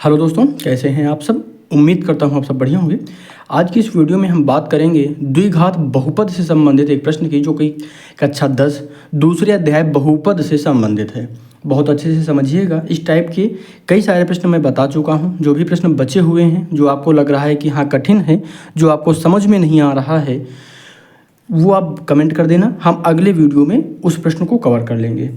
Hello दोस्तों, कैसे हैं आप सब। उम्मीद करता हूं आप सब बढ़िया होंगे। आज की इस वीडियो में हम बात करेंगे द्विघात बहुपद से संबंधित एक प्रश्न की, जो कि कक्षा 10 दूसरे अध्याय बहुपद से संबंधित है। बहुत अच्छे से समझिएगा। इस टाइप के कई सारे प्रश्न मैं बता चुका हूं। जो भी प्रश्न बचे हुए हैं, जो आपको लग रहा है कि हाँ कठिन है, जो आपको समझ में नहीं आ रहा है, वो आप कमेंट कर देना। हम अगले वीडियो में उस प्रश्न को कवर कर लेंगे।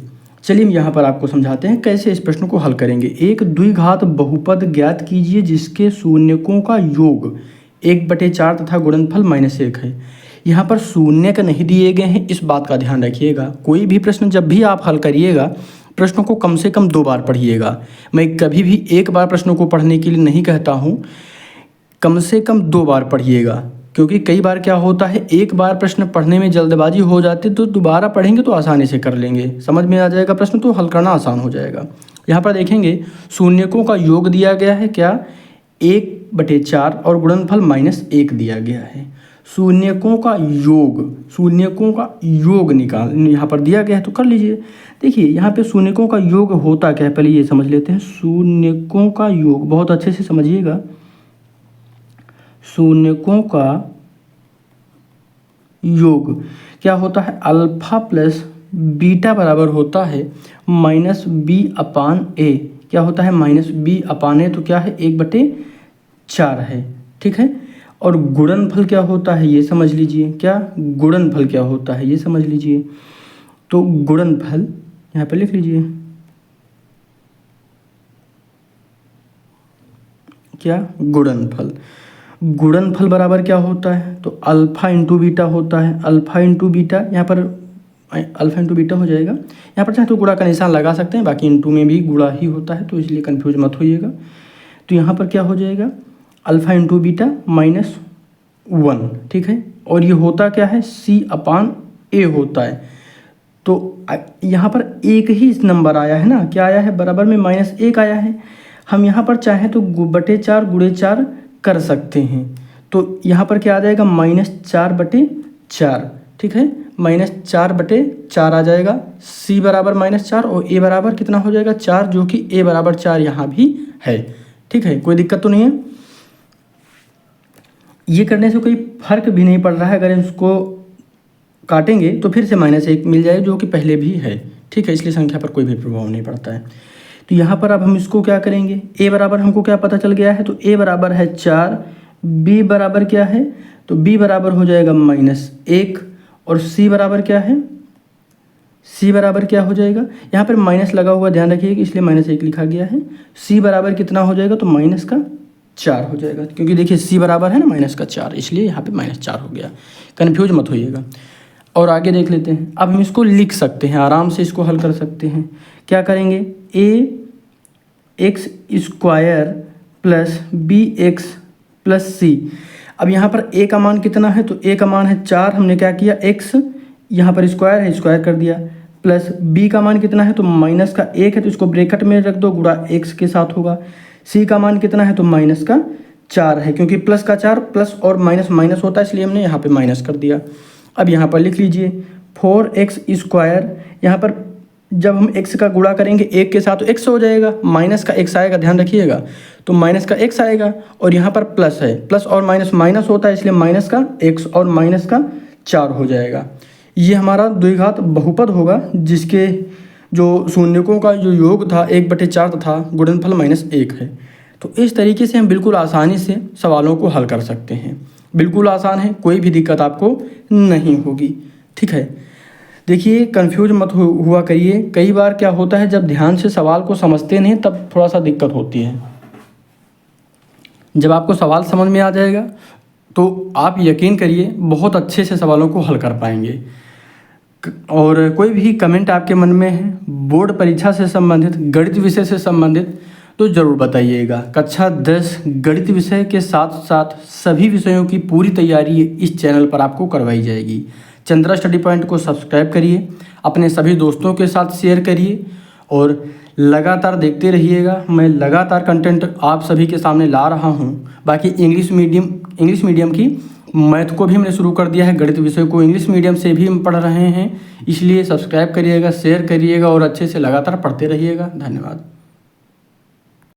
चलिए हम यहाँ पर आपको समझाते हैं कैसे इस प्रश्न को हल करेंगे। एक द्विघात बहुपद ज्ञात कीजिए जिसके शून्यकों का योग 1/4 तथा गुणनफल -1 है। यहाँ पर शून्यक नहीं दिए गए हैं, इस बात का ध्यान रखिएगा। कोई भी प्रश्न जब भी आप हल करिएगा, प्रश्नों को कम से कम 2 बार पढ़िएगा। मैं कभी भी एक बार प्रश्नों को पढ़ने के लिए नहीं कहता हूँ, कम से कम 2 बार पढ़िएगा। क्योंकि कई बार क्या होता है, एक बार प्रश्न पढ़ने में जल्दबाजी हो जाती है, तो दोबारा पढ़ेंगे तो आसानी से कर लेंगे, समझ में आ जाएगा प्रश्न, तो हल करना आसान हो जाएगा। यहाँ पर देखेंगे शून्यकों का योग दिया गया है क्या, 1/4 और गुणनफल -1 दिया गया है। शून्यकों का योग निकाल यहाँ पर दिया गया है, तो कर लीजिए। देखिए यहाँ पे शून्यकों का योग होता क्या है, पहले ये समझ लेते हैं। शून्यकों का योग बहुत अच्छे से समझिएगा। शून्यकों का योग क्या होता है, अल्फा प्लस बीटा बराबर होता है -b/a। क्या होता है, -b/a, तो क्या है 1/4 है, ठीक है। और गुणनफल क्या होता है ये समझ लीजिए। क्या गुणनफल क्या होता है ये समझ लीजिए। तो गुणनफल यहाँ पर लिख लीजिए, क्या गुणनफल बराबर क्या होता है, तो अल्फा इंटू बीटा होता है। अल्फा इंटू बीटा, यहाँ पर अल्फा इंटू बीटा हो जाएगा। यहाँ पर चाहे तो गुणा का निशान लगा सकते हैं, बाकी इंटू में भी गुणा ही होता है, तो इसलिए कंफ्यूज मत होइएगा। तो यहाँ पर क्या हो जाएगा, अल्फा इंटू बीटा -1, ठीक है। और ये होता क्या है, c/a होता है। तो यहाँ पर एक ही नंबर आया है ना, क्या आया है, बराबर में -1 आया है। हम यहाँ पर चाहें तो 4 गुणे 4 कर सकते हैं। तो यहाँ पर क्या आ जाएगा, -4/4, ठीक है। -4/4 आ जाएगा। c बराबर -4 और a बराबर कितना हो जाएगा, 4, जो कि a बराबर 4 यहाँ भी है, ठीक है। कोई दिक्कत तो नहीं है। ये करने से कोई फर्क भी नहीं पड़ रहा है। अगर इसको काटेंगे तो फिर से -1 मिल जाए, जो कि पहले भी है, ठीक है। इसलिए संख्या पर कोई भी प्रभाव नहीं पड़ता है। तो यहाँ पर अब हम इसको क्या करेंगे, a बराबर हमको क्या पता चल गया है, तो a बराबर है 4, b बराबर क्या है, तो b बराबर हो जाएगा -1, और c बराबर क्या है, c बराबर क्या हो जाएगा, यहाँ पर माइनस लगा हुआ ध्यान रखिएगा, इसलिए -1 लिखा गया है। c बराबर कितना हो जाएगा, तो -4 हो जाएगा, क्योंकि देखिए c बराबर है ना -4, इसलिए यहाँ पे -4 हो गया। कन्फ्यूज मत होइएगा। और आगे देख लेते हैं। अब हम इसको लिख सकते हैं, आराम से इसको हल कर सकते हैं। क्या करेंगे, ax² plus bx plus c। अब यहाँ पर a का मान कितना है, तो a का मान है 4। हमने क्या किया, x यहाँ पर स्क्वायर है, स्क्वायर कर दिया। प्लस b का मान कितना है, तो -1 है, तो इसको ब्रैकेट में रख दो, गुणा x के साथ होगा। c का मान कितना है, तो -4 है, क्योंकि प्लस का 4 प्लस और माइनस माइनस होता है, इसलिए हमने यहाँ पे माइनस कर दिया। अब यहाँ पर लिख लीजिए 4x²। यहाँ पर जब हम x का गुणा करेंगे 1 के साथ, तो x हो जाएगा, माइनस का x आएगा, ध्यान रखिएगा। तो माइनस का x आएगा, और यहाँ पर प्लस है, प्लस और माइनस माइनस होता है, इसलिए माइनस का x और माइनस का 4 हो जाएगा। ये हमारा द्विघात बहुपद होगा, जिसके जो शून्यकों का जो योग था 1/4 तथा गुणनफल -1 है। तो इस तरीके से हम बिल्कुल आसानी से सवालों को हल कर सकते हैं। बिल्कुल आसान है, कोई भी दिक्कत आपको नहीं होगी, ठीक है। देखिए कंफ्यूज मत हुआ करिए। कई बार क्या होता है, जब ध्यान से सवाल को समझते नहीं तब थोड़ा सा दिक्कत होती है। जब आपको सवाल समझ में आ जाएगा तो आप यकीन करिए बहुत अच्छे से सवालों को हल कर पाएंगे। और कोई भी कमेंट आपके मन में है बोर्ड परीक्षा से संबंधित, गणित विषय से संबंधित, तो ज़रूर बताइएगा। कक्षा 10 गणित विषय के साथ साथ सभी विषयों की पूरी तैयारी इस चैनल पर आपको करवाई जाएगी। चंद्रा स्टडी पॉइंट को सब्सक्राइब करिए, अपने सभी दोस्तों के साथ शेयर करिए, और लगातार देखते रहिएगा। मैं लगातार कंटेंट आप सभी के सामने ला रहा हूं। बाकी इंग्लिश मीडियम की मैथ को भी हमने शुरू कर दिया है, गणित विषय को इंग्लिश मीडियम से भी हम पढ़ रहे हैं, इसलिए सब्सक्राइब करिएगा, शेयर करिएगा और अच्छे से लगातार पढ़ते रहिएगा। धन्यवाद।